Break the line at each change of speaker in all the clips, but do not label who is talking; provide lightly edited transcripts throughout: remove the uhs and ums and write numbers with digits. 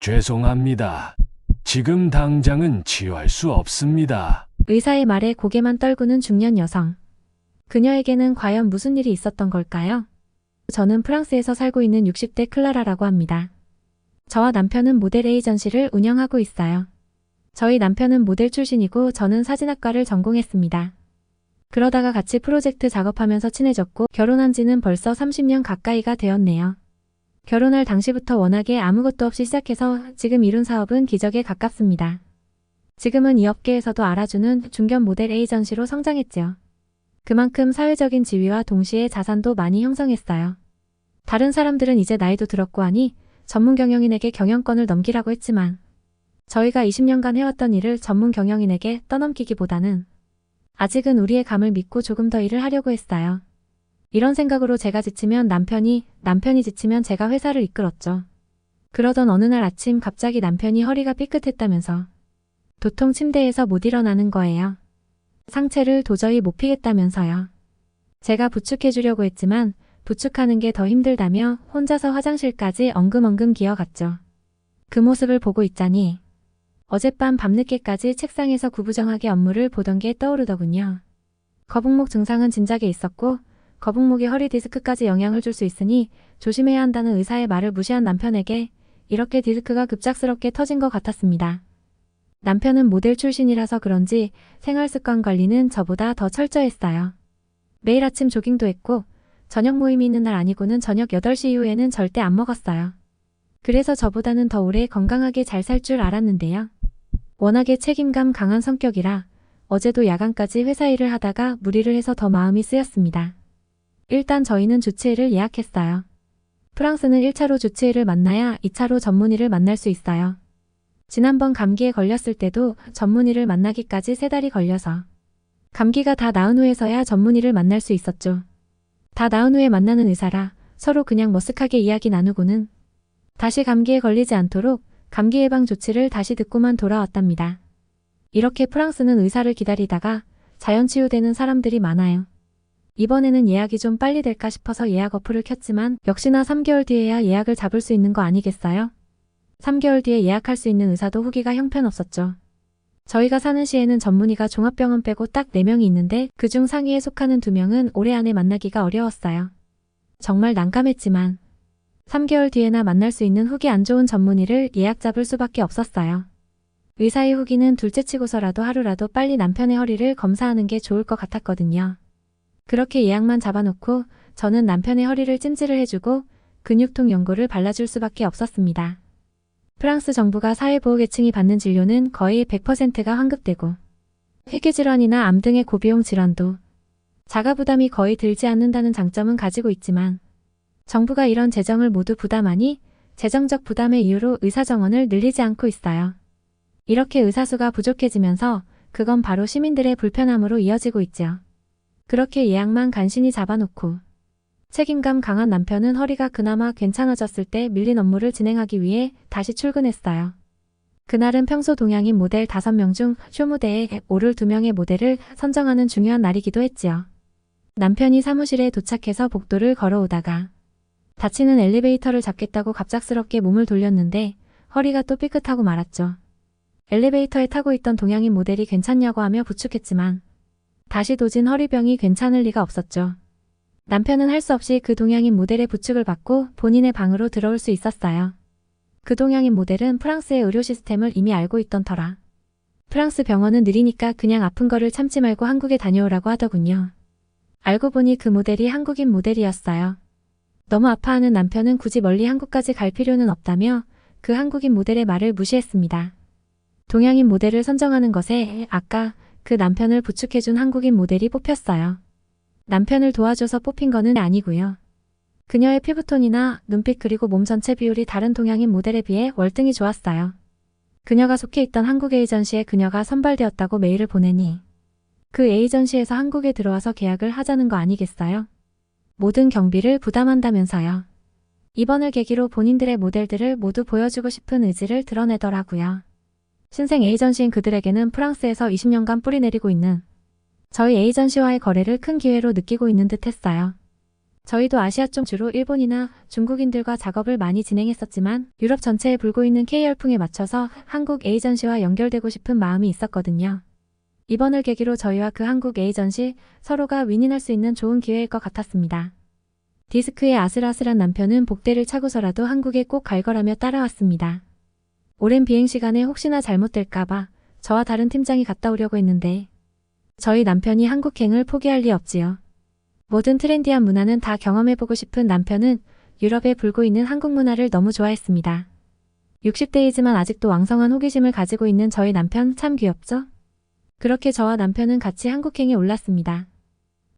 죄송합니다. 지금 당장은 치유할 수 없습니다.
의사의 말에 고개만 떨구는 중년 여성. 그녀에게는 과연 무슨 일이 있었던 걸까요? 저는 프랑스에서 살고 있는 60대 클라라라고 합니다. 저와 남편은 모델 에이전시를 운영하고 있어요. 저희 남편은 모델 출신이고 저는 사진학과를 전공했습니다. 그러다가 같이 프로젝트 작업하면서 친해졌고 결혼한 지는 벌써 30년 가까이가 되었네요. 결혼할 당시부터 워낙에 아무것도 없이 시작해서 지금 이룬 사업은 기적에 가깝습니다. 지금은 이 업계에서도 알아주는 중견 모델 에이전시로 성장했죠. 그만큼 사회적인 지위와 동시에 자산도 많이 형성했어요. 다른 사람들은 이제 나이도 들었고 하니 전문 경영인에게 경영권을 넘기라고 했지만 저희가 20년간 해왔던 일을 전문 경영인에게 떠넘기기보다는 아직은 우리의 감을 믿고 조금 더 일을 하려고 했어요. 이런 생각으로 제가 지치면 남편이 지치면 제가 회사를 이끌었죠. 그러던 어느 날 아침 갑자기 남편이 허리가 삐끗했다면서 도통 침대에서 못 일어나는 거예요. 상체를 도저히 못 피겠다면서요. 제가 부축해 주려고 했지만 부축하는 게 더 힘들다며 혼자서 화장실까지 엉금엉금 기어갔죠. 그 모습을 보고 있자니 어젯밤 밤늦게까지 책상에서 구부정하게 업무를 보던 게 떠오르더군요. 거북목 증상은 진작에 있었고 거북목이 허리 디스크까지 영향을 줄 수 있으니 조심해야 한다는 의사의 말을 무시한 남편에게 이렇게 디스크가 급작스럽게 터진 것 같았습니다. 남편은 모델 출신이라서 그런지 생활습관 관리는 저보다 더 철저했어요. 매일 아침 조깅도 했고 저녁 모임이 있는 날 아니고는 저녁 8시 이후에는 절대 안 먹었어요. 그래서 저보다는 더 오래 건강하게 잘 살 줄 알았는데요. 워낙에 책임감 강한 성격이라 어제도 야간까지 회사 일을 하다가 무리를 해서 더 마음이 쓰였습니다. 일단 저희는 주치의를 예약했어요. 프랑스는 1차로 주치의를 만나야 2차로 전문의를 만날 수 있어요. 지난번 감기에 걸렸을 때도 전문의를 만나기까지 3달이 걸려서 감기가 다 나은 후에서야 전문의를 만날 수 있었죠. 다 나은 후에 만나는 의사라 서로 그냥 머쓱하게 이야기 나누고는 다시 감기에 걸리지 않도록 감기 예방 조치를 다시 듣고만 돌아왔답니다. 이렇게 프랑스는 의사를 기다리다가 자연 치유되는 사람들이 많아요. 이번에는 예약이 좀 빨리 될까 싶어서 예약 어플을 켰지만 역시나 3개월 뒤에야 예약을 잡을 수 있는 거 아니겠어요? 3개월 뒤에 예약할 수 있는 의사도 후기가 형편없었죠. 저희가 사는 시에는 전문의가 종합병원 빼고 딱 4명이 있는데 그중 상위에 속하는 2명은 올해 안에 만나기가 어려웠어요. 정말 난감했지만 3개월 뒤에나 만날 수 있는 후기 안 좋은 전문의를 예약 잡을 수밖에 없었어요. 의사의 후기는 둘째치고서라도 하루라도 빨리 남편의 허리를 검사하는 게 좋을 것 같았거든요. 그렇게 예약만 잡아놓고 저는 남편의 허리를 찜질을 해주고 근육통 연고를 발라줄 수밖에 없었습니다. 프랑스 정부가 사회보호계층이 받는 진료는 거의 100%가 환급되고 회계질환이나 암 등의 고비용 질환도 자가부담이 거의 들지 않는다는 장점은 가지고 있지만 정부가 이런 재정을 모두 부담하니 재정적 부담의 이유로 의사 정원을 늘리지 않고 있어요. 이렇게 의사 수가 부족해지면서 그건 바로 시민들의 불편함으로 이어지고 있죠. 그렇게 예약만 간신히 잡아놓고 책임감 강한 남편은 허리가 그나마 괜찮아졌을 때 밀린 업무를 진행하기 위해 다시 출근했어요. 그날은 평소 동양인 모델 5명 중 쇼무대에 오를 2명의 모델을 선정하는 중요한 날이기도 했지요. 남편이 사무실에 도착해서 복도를 걸어오다가 닫히는 엘리베이터를 잡겠다고 갑작스럽게 몸을 돌렸는데 허리가 또 삐끗하고 말았죠. 엘리베이터에 타고 있던 동양인 모델이 괜찮냐고 하며 부축했지만 다시 도진 허리병이 괜찮을 리가 없었죠. 남편은 할 수 없이 그 동양인 모델의 부축을 받고 본인의 방으로 들어올 수 있었어요. 그 동양인 모델은 프랑스의 의료 시스템을 이미 알고 있던 터라 프랑스 병원은 느리니까 그냥 아픈 거를 참지 말고 한국에 다녀오라고 하더군요. 알고 보니 그 모델이 한국인 모델이었어요. 너무 아파하는 남편은 굳이 멀리 한국까지 갈 필요는 없다며 그 한국인 모델의 말을 무시했습니다. 동양인 모델을 선정하는 것에 아까 그 남편을 부축해준 한국인 모델이 뽑혔어요. 남편을 도와줘서 뽑힌 거는 아니고요. 그녀의 피부톤이나 눈빛 그리고 몸 전체 비율이 다른 동양인 모델에 비해 월등히 좋았어요. 그녀가 속해 있던 한국 에이전시에 그녀가 선발되었다고 메일을 보내니 그 에이전시에서 한국에 들어와서 계약을 하자는 거 아니겠어요? 모든 경비를 부담한다면서요. 이번을 계기로 본인들의 모델들을 모두 보여주고 싶은 의지를 드러내더라고요. 신생 에이전시인 그들에게는 프랑스에서 20년간 뿌리 내리고 있는 저희 에이전시와의 거래를 큰 기회로 느끼고 있는 듯 했어요. 저희도 아시아 쪽 주로 일본이나 중국인들과 작업을 많이 진행했었지만 유럽 전체에 불고 있는 K열풍에 맞춰서 한국 에이전시와 연결되고 싶은 마음이 있었거든요. 이번을 계기로 저희와 그 한국 에이전시 서로가 윈윈할 수 있는 좋은 기회일 것 같았습니다. 디스크의 아슬아슬한 남편은 복대를 차고서라도 한국에 꼭 갈 거라며 따라왔습니다. 오랜 비행시간에 혹시나 잘못될까봐 저와 다른 팀장이 갔다 오려고 했는데 저희 남편이 한국행을 포기할 리 없지요. 모든 트렌디한 문화는 다 경험해보고 싶은 남편은 유럽에 불고 있는 한국 문화를 너무 좋아했습니다. 60대이지만 아직도 왕성한 호기심을 가지고 있는 저희 남편 참 귀엽죠? 그렇게 저와 남편은 같이 한국행에 올랐습니다.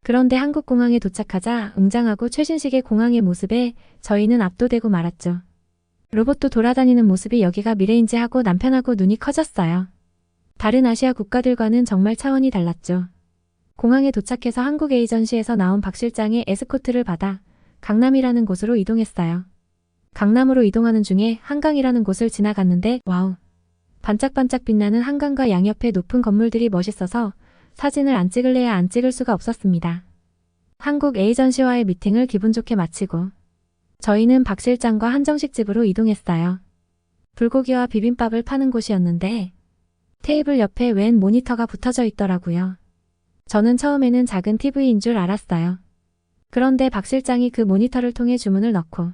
그런데 한국공항에 도착하자 웅장하고 최신식의 공항의 모습에 저희는 압도되고 말았죠. 로봇도 돌아다니는 모습이 여기가 미래인지 하고 남편하고 눈이 커졌어요. 다른 아시아 국가들과는 정말 차원이 달랐죠. 공항에 도착해서 한국 에이전시에서 나온 박 실장의 에스코트를 받아 강남이라는 곳으로 이동했어요. 강남으로 이동하는 중에 한강이라는 곳을 지나갔는데 와우! 반짝반짝 빛나는 한강과 양옆에 높은 건물들이 멋있어서 사진을 안 찍을래야 안 찍을 수가 없었습니다. 한국 에이전시와의 미팅을 기분 좋게 마치고 저희는 박 실장과 한정식 집으로 이동했어요. 불고기와 비빔밥을 파는 곳이었는데 테이블 옆에 웬 모니터가 붙어져 있더라고요. 저는 처음에는 작은 TV인 줄 알았어요. 그런데 박 실장이 그 모니터를 통해 주문을 넣고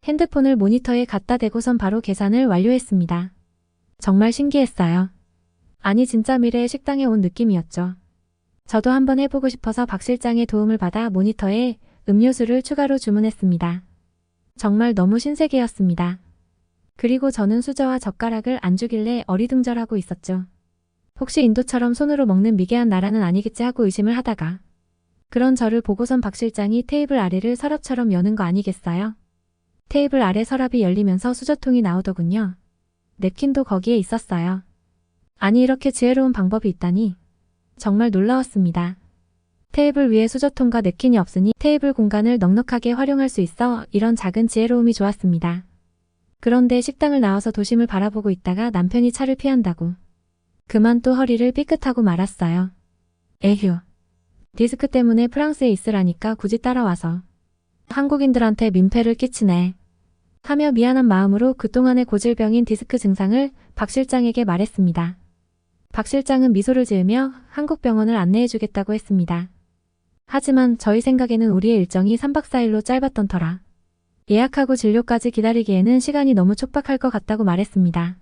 핸드폰을 모니터에 갖다 대고선 바로 계산을 완료했습니다. 정말 신기했어요. 아니 진짜 미래의 식당에 온 느낌이었죠. 저도 한번 해보고 싶어서 박 실장의 도움을 받아 모니터에 음료수를 추가로 주문했습니다. 정말 너무 신세계였습니다. 그리고 저는 수저와 젓가락을 안 주길래 어리둥절하고 있었죠. 혹시 인도처럼 손으로 먹는 미개한 나라는 아니겠지 하고 의심을 하다가 그런 저를 보고선 박 실장이 테이블 아래를 서랍처럼 여는 거 아니겠어요? 테이블 아래 서랍이 열리면서 수저통이 나오더군요. 냅킨도 거기에 있었어요. 아니 이렇게 지혜로운 방법이 있다니 정말 놀라웠습니다. 테이블 위에 수저통과 냅킨이 없으니 테이블 공간을 넉넉하게 활용할 수 있어 이런 작은 지혜로움이 좋았습니다. 그런데 식당을 나와서 도심을 바라보고 있다가 남편이 차를 피한다고 그만 또 허리를 삐끗하고 말았어요. 에휴. 디스크 때문에 프랑스에 있으라니까 굳이 따라와서 한국인들한테 민폐를 끼치네. 하며 미안한 마음으로 그동안의 고질병인 디스크 증상을 박 실장에게 말했습니다. 박 실장은 미소를 지으며 한국 병원을 안내해주겠다고 했습니다. 하지만 저희 생각에는 우리의 일정이 3박 4일로 짧았던 터라 예약하고 진료까지 기다리기에는 시간이 너무 촉박할 것 같다고 말했습니다.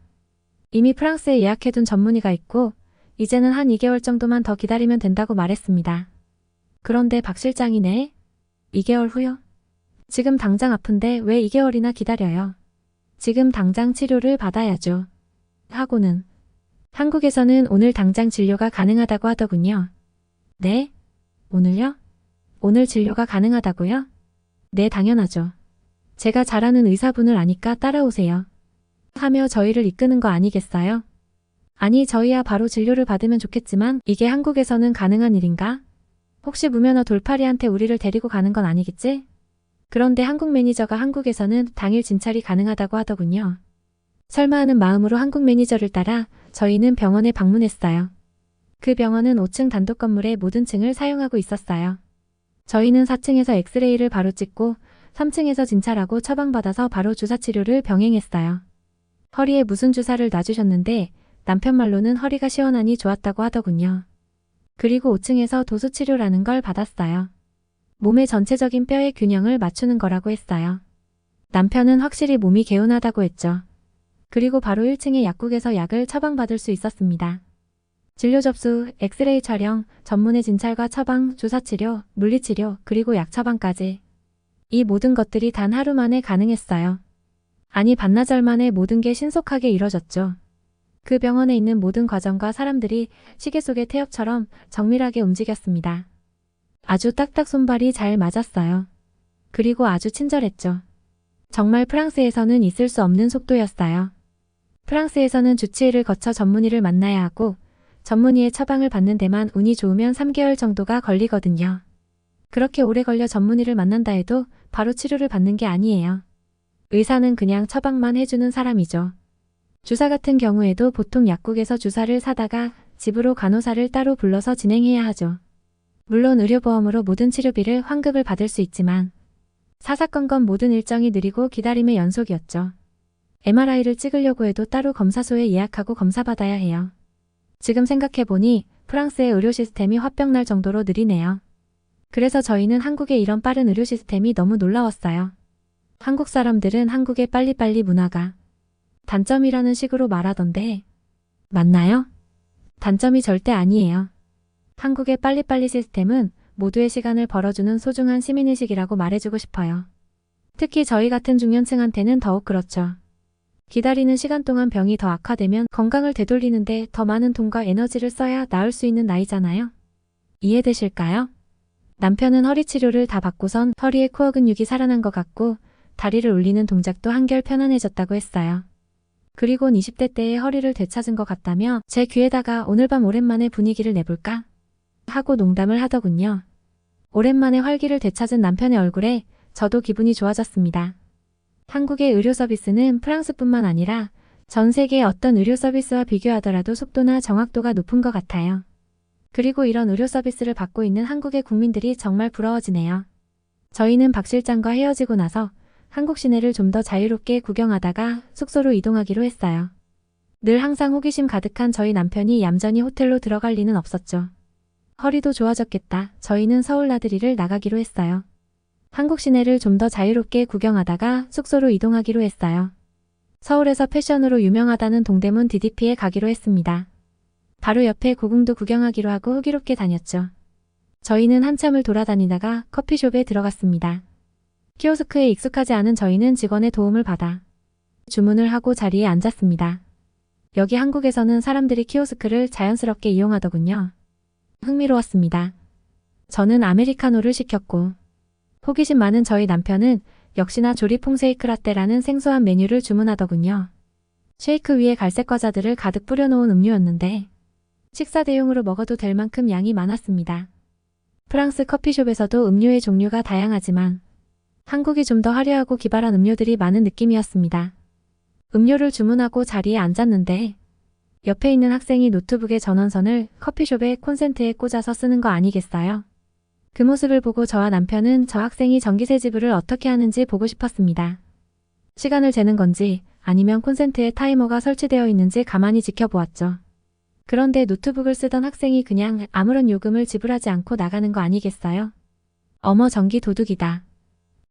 이미 프랑스에 예약해둔 전문의가 있고 이제는 한 2개월 정도만 더 기다리면 된다고 말했습니다. 그런데 박 실장이네? 2개월 후요? 지금 당장 아픈데 왜 2개월이나 기다려요? 지금 당장 치료를 받아야죠. 하고는 한국에서는 오늘 당장 진료가 가능하다고 하더군요. 네? 오늘요? 오늘 진료가 가능하다고요? 네, 당연하죠. 제가 잘 아는 의사분을 아니까 따라오세요. 하며 저희를 이끄는 거 아니겠어요? 아니 저희야 바로 진료를 받으면 좋겠지만 이게 한국에서는 가능한 일인가? 혹시 무면허 돌팔이한테 우리를 데리고 가는 건 아니겠지? 그런데 한국 매니저가 한국에서는 당일 진찰이 가능하다고 하더군요. 설마 하는 마음으로 한국 매니저를 따라 저희는 병원에 방문했어요. 그 병원은 5층 단독 건물의 모든 층을 사용하고 있었어요. 저희는 4층에서 엑스레이를 바로 찍고 3층에서 진찰하고 처방받아서 바로 주사치료를 병행했어요. 허리에 무슨 주사를 놔주셨는데 남편 말로는 허리가 시원하니 좋았다고 하더군요. 그리고 5층에서 도수치료라는 걸 받았어요. 몸의 전체적인 뼈의 균형을 맞추는 거라고 했어요. 남편은 확실히 몸이 개운하다고 했죠. 그리고 바로 1층의 약국에서 약을 처방받을 수 있었습니다. 진료 접수, 엑스레이 촬영, 전문의 진찰과 처방, 주사치료, 물리치료, 그리고 약 처방까지. 이 모든 것들이 단 하루 만에 가능했어요. 아니 반나절 만에 모든 게 신속하게 이뤄졌죠. 그 병원에 있는 모든 과정과 사람들이 시계 속의 태엽처럼 정밀하게 움직였습니다. 아주 딱딱 손발이 잘 맞았어요. 그리고 아주 친절했죠. 정말 프랑스에서는 있을 수 없는 속도였어요. 프랑스에서는 주치의를 거쳐 전문의를 만나야 하고 전문의의 처방을 받는 데만 운이 좋으면 3개월 정도가 걸리거든요. 그렇게 오래 걸려 전문의를 만난다 해도 바로 치료를 받는 게 아니에요. 의사는 그냥 처방만 해주는 사람이죠. 주사 같은 경우에도 보통 약국에서 주사를 사다가 집으로 간호사를 따로 불러서 진행해야 하죠. 물론 의료보험으로 모든 치료비를 환급을 받을 수 있지만 사사건건 모든 일정이 느리고 기다림의 연속이었죠. MRI를 찍으려고 해도 따로 검사소에 예약하고 검사받아야 해요. 지금 생각해보니 프랑스의 의료 시스템이 화병날 정도로 느리네요. 그래서 저희는 한국의 이런 빠른 의료 시스템이 너무 놀라웠어요. 한국 사람들은 한국의 빨리빨리 문화가 단점이라는 식으로 말하던데 맞나요? 단점이 절대 아니에요. 한국의 빨리빨리 시스템은 모두의 시간을 벌어주는 소중한 시민의식이라고 말해주고 싶어요. 특히 저희 같은 중년층한테는 더욱 그렇죠. 기다리는 시간 동안 병이 더 악화되면 건강을 되돌리는데 더 많은 돈과 에너지를 써야 나을 수 있는 나이잖아요. 이해되실까요? 남편은 허리 치료를 다 받고선 허리의 코어 근육이 살아난 것 같고 다리를 올리는 동작도 한결 편안해졌다고 했어요. 그리곤 20대 때의 허리를 되찾은 것 같다며 제 귀에다가 오늘 밤 오랜만에 분위기를 내볼까? 하고 농담을 하더군요. 오랜만에 활기를 되찾은 남편의 얼굴에 저도 기분이 좋아졌습니다. 한국의 의료 서비스는 프랑스뿐만 아니라 전 세계의 어떤 의료 서비스와 비교하더라도 속도나 정확도가 높은 것 같아요. 그리고 이런 의료 서비스를 받고 있는 한국의 국민들이 정말 부러워지네요. 저희는 박 실장과 헤어지고 나서 한국 시내를 좀 더 자유롭게 구경하다가 숙소로 이동하기로 했어요. 늘 항상 호기심 가득한 저희 남편이 얌전히 호텔로 들어갈 리는 없었죠. 허리도 좋아졌겠다. 저희는 서울 나들이를 나가기로 했어요. 한국 시내를 좀 더 자유롭게 구경하다가 숙소로 이동하기로 했어요. 서울에서 패션으로 유명하다는 동대문 DDP에 가기로 했습니다. 바로 옆에 고궁도 구경하기로 하고 호기롭게 다녔죠. 저희는 한참을 돌아다니다가 커피숍에 들어갔습니다. 키오스크에 익숙하지 않은 저희는 직원의 도움을 받아 주문을 하고 자리에 앉았습니다. 여기 한국에서는 사람들이 키오스크를 자연스럽게 이용하더군요. 흥미로웠습니다. 저는 아메리카노를 시켰고 호기심 많은 저희 남편은 역시나 조리 퐁세이크 라떼라는 생소한 메뉴를 주문하더군요. 쉐이크 위에 갈색 과자들을 가득 뿌려놓은 음료였는데 식사 대용으로 먹어도 될 만큼 양이 많았습니다. 프랑스 커피숍에서도 음료의 종류가 다양하지만 한국이 좀 더 화려하고 기발한 음료들이 많은 느낌이었습니다. 음료를 주문하고 자리에 앉았는데 옆에 있는 학생이 노트북의 전원선을 커피숍의 콘센트에 꽂아서 쓰는 거 아니겠어요? 그 모습을 보고 저와 남편은 저 학생이 전기세 지불을 어떻게 하는지 보고 싶었습니다. 시간을 재는 건지 아니면 콘센트에 타이머가 설치되어 있는지 가만히 지켜보았죠. 그런데 노트북을 쓰던 학생이 그냥 아무런 요금을 지불하지 않고 나가는 거 아니겠어요? 어머 전기 도둑이다.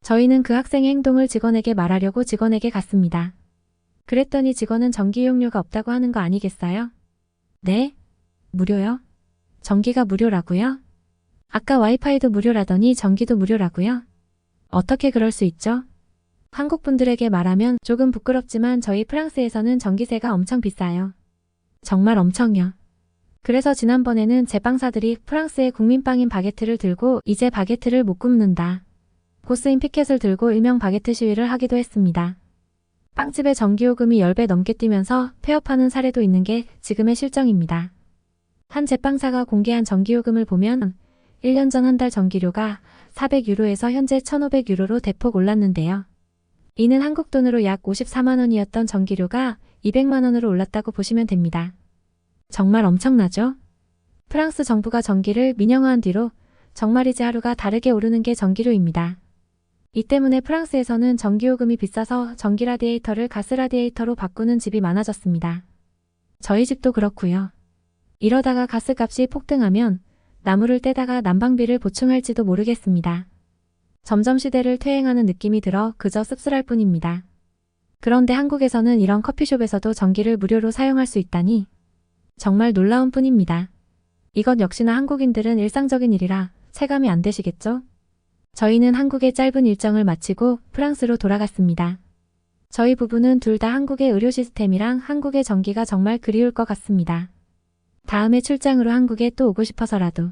저희는 그 학생의 행동을 직원에게 말하려고 직원에게 갔습니다. 그랬더니 직원은 전기 이용료가 없다고 하는 거 아니겠어요? 네? 무료요? 전기가 무료라고요? 아까 와이파이도 무료라더니 전기도 무료라고요? 어떻게 그럴 수 있죠? 한국 분들에게 말하면 조금 부끄럽지만 저희 프랑스에서는 전기세가 엄청 비싸요. 정말 엄청요. 그래서 지난번에는 제빵사들이 프랑스의 국민빵인 바게트를 들고 이제 바게트를 못 굽는다. 고스인 피켓을 들고 일명 바게트 시위를 하기도 했습니다. 빵집의 전기요금이 10배 넘게 뛰면서 폐업하는 사례도 있는 게 지금의 실정입니다. 한 제빵사가 공개한 전기요금을 보면 1년 전 한 달 전기료가 400유로에서 현재 1,500유로로 대폭 올랐는데요. 이는 한국 돈으로 약 54만 원이었던 전기료가 200만 원으로 올랐다고 보시면 됩니다. 정말 엄청나죠? 프랑스 정부가 전기를 민영화한 뒤로 정말이지 하루가 다르게 오르는 게 전기료입니다. 이 때문에 프랑스에서는 전기요금이 비싸서 전기 라디에이터를 가스 라디에이터로 바꾸는 집이 많아졌습니다. 저희 집도 그렇고요. 이러다가 가스값이 폭등하면 나무를 떼다가 난방비를 보충할지도 모르겠습니다. 점점 시대를 퇴행하는 느낌이 들어 그저 씁쓸할 뿐입니다. 그런데 한국에서는 이런 커피숍에서도 전기를 무료로 사용할 수 있다니 정말 놀라운 뿐입니다. 이것 역시나 한국인들은 일상적인 일이라 체감이 안 되시겠죠? 저희는 한국의 짧은 일정을 마치고 프랑스로 돌아갔습니다. 저희 부부는 둘 다 한국의 의료 시스템이랑 한국의 전기가 정말 그리울 것 같습니다. 다음에 출장으로 한국에 또 오고 싶어서라도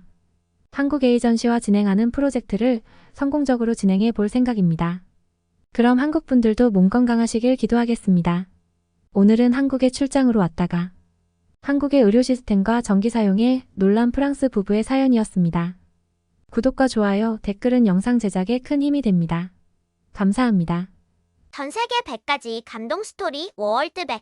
한국 에이전시와 진행하는 프로젝트를 성공적으로 진행해 볼 생각입니다. 그럼 한국 분들도 몸 건강하시길 기도하겠습니다. 오늘은 한국에 출장으로 왔다가 한국의 의료 시스템과 전기 사용에 놀란 프랑스 부부의 사연이었습니다. 구독과 좋아요, 댓글은 영상 제작에 큰 힘이 됩니다. 감사합니다.
전 세계 100가지 감동 스토리 월드백